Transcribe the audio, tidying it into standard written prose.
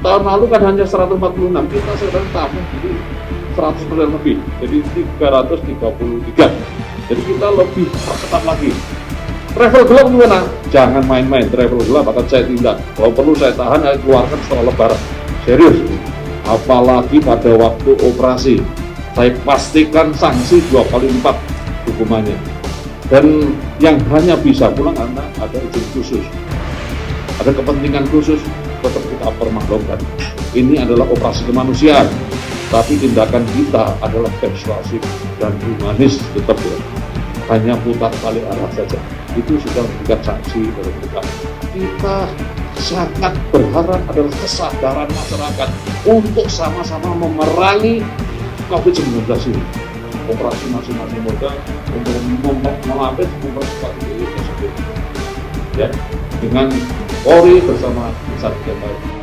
tahun lalu kan hanya 146, kita sekarang tambah jadi 100% lebih, jadi 333. Jadi kita lebih perketat lagi. Travel gelap gimana? Jangan main-main, travel gelap akan saya tindak. Kalau perlu saya tahan, saya keluarkan setelah lebaran. Serius. Apalagi pada waktu operasi. Saya pastikan sanksi 2x4 hukumannya. Dan yang hanya bisa pulang karena ada izin khusus. Ada kepentingan khusus, tetap kita permaklumkan. Ini adalah operasi kemanusiaan. Tapi tindakan kita adalah persuasif dan humanis tetap ya. Hanya putar balik arah saja. Itu sudah memberikan sanksi dari kita. Kita sangat berharap adalah kesadaran masyarakat untuk sama-sama memerangi COVID-19 ini. Operasi masing-masing moda untuk melatih operasi ini tersebut. Ya, dengan Polri bersama Satgas.